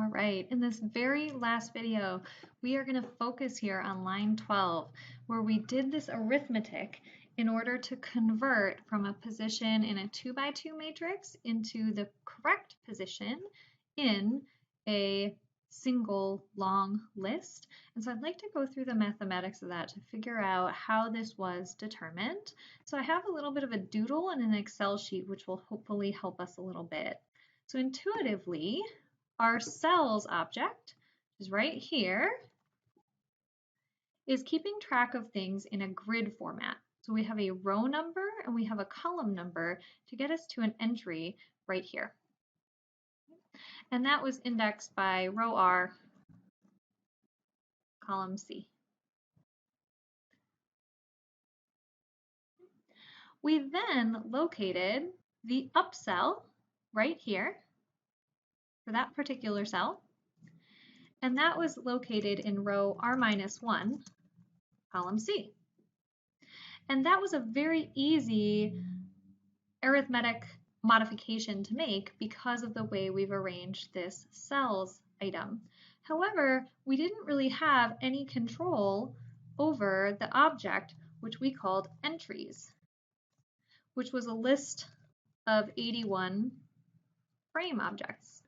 All right, in this very last video, we are going to focus here on line 12, where we did this arithmetic in order to convert from a position in a 2x2 matrix into the correct position in a single long list. And so I'd like to go through the mathematics of that to figure out how this was determined. So I have a little bit of a doodle and an Excel sheet, which will hopefully help us a little bit. So intuitively, our cells object, which is right here, is keeping track of things in a grid format. So we have a row number and we have a column number to get us to an entry right here. And that was indexed by row R, column C. We then located the up cell right here for that particular cell, and that was located in row R-1, column C. And that was a very easy arithmetic modification to make because of the way we've arranged this cells item. However, we didn't really have any control over the object, which we called entries, which was a list of 81 frame objects.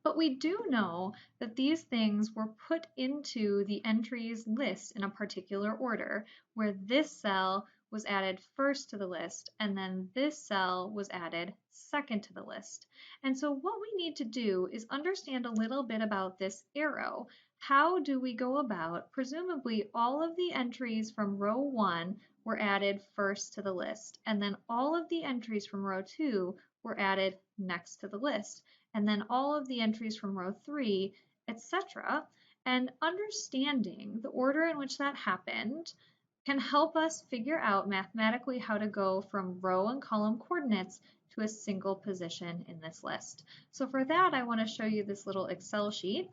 But we do know that these things were put into the entries list in a particular order, where this cell was added first to the list, and then this cell was added second to the list. And so what we need to do is understand a little bit about this arrow. How do we go about, presumably all of the entries from row 1 were added first to the list, and then all of the entries from row 2 were added next to the list, and then all of the entries from row 3, etc. And understanding the order in which that happened can help us figure out mathematically how to go from row and column coordinates to a single position in this list. So for that, I want to show you this little Excel sheet.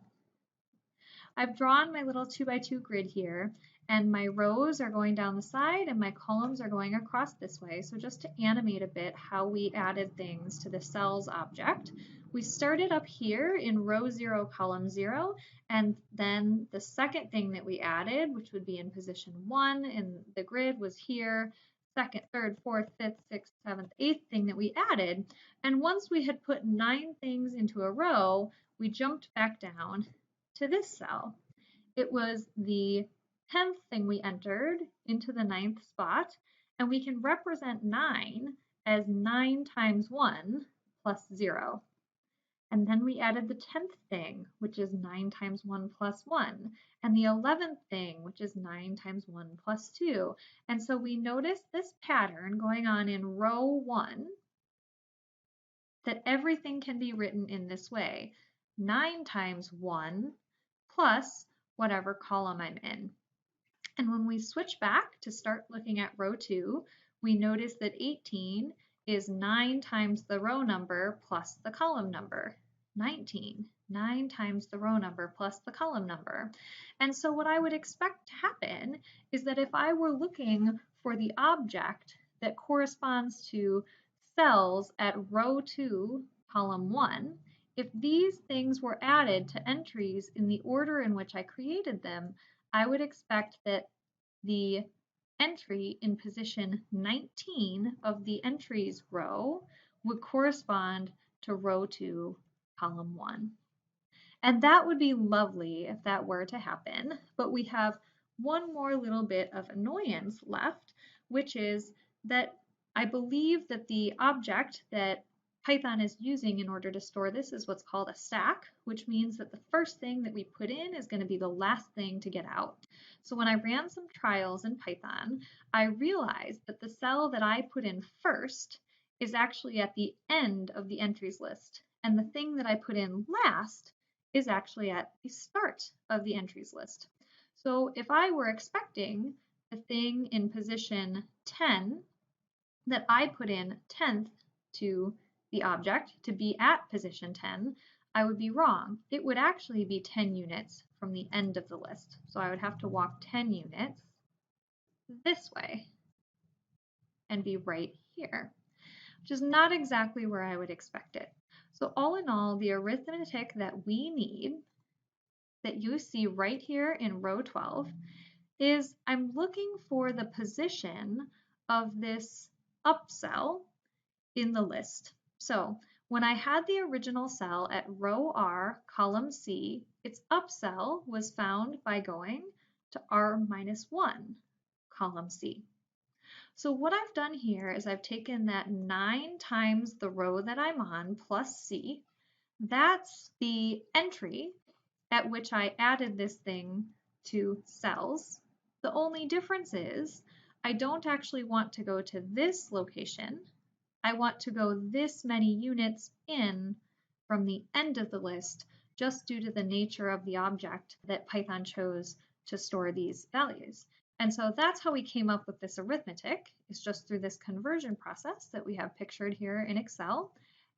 I've drawn my little 2x2 grid here, and my rows are going down the side and my columns are going across this way. So just to animate a bit how we added things to the cells object, we started up here in row 0, column 0, and then the second thing that we added, which would be in position 1 in the grid, was here. Second, third, fourth, fifth, sixth, seventh, eighth thing that we added. And once we had put 9 things into a row, we jumped back down to this cell. It was the 10th thing we entered into the 9th spot, and we can represent 9 as 9 times 1 plus 0. And then we added the 10th thing, which is 9 times 1 plus 1, and the 11th thing, which is 9 times 1 plus 2. And so we notice this pattern going on in row 1, that everything can be written in this way: 9 times 1 plus whatever column I'm in. And when we switch back to start looking at row 2, we notice that 18 is 9 times the row number plus the column number. 19, 9 times the row number plus the column number. And so what I would expect to happen is that if I were looking for the object that corresponds to cells at row 2, column 1, if these things were added to entries in the order in which I created them, I would expect that the entry in position 19 of the entries row would correspond to row 2, column 1. And that would be lovely if that were to happen, but we have one more little bit of annoyance left, which is that I believe that the object that Python is using in order to store this is what's called a stack, which means that the first thing that we put in is going to be the last thing to get out. So when I ran some trials in Python, I realized that the cell that I put in first is actually at the end of the entries list, and the thing that I put in last is actually at the start of the entries list. So if I were expecting the thing in position 10 that I put in 10th to the object to be at position 10, I would be wrong. It would actually be 10 units from the end of the list. So I would have to walk 10 units this way and be right here, which is not exactly where I would expect it. So all in all, the arithmetic that we need, that you see right here in row 12, is I'm looking for the position of this up cell in the list. So when I had the original cell at row R, column C, its up cell was found by going to R-1, column C. So what I've done here is I've taken that 9 times the row that I'm on plus C. That's the entry at which I added this thing to cells. The only difference is I don't actually want to go to this location. I want to go this many units in from the end of the list, just due to the nature of the object that Python chose to store these values. And so that's how we came up with this arithmetic, is just through this conversion process that we have pictured here in Excel,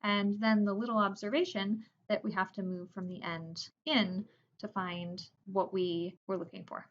and then the little observation that we have to move from the end in to find what we were looking for.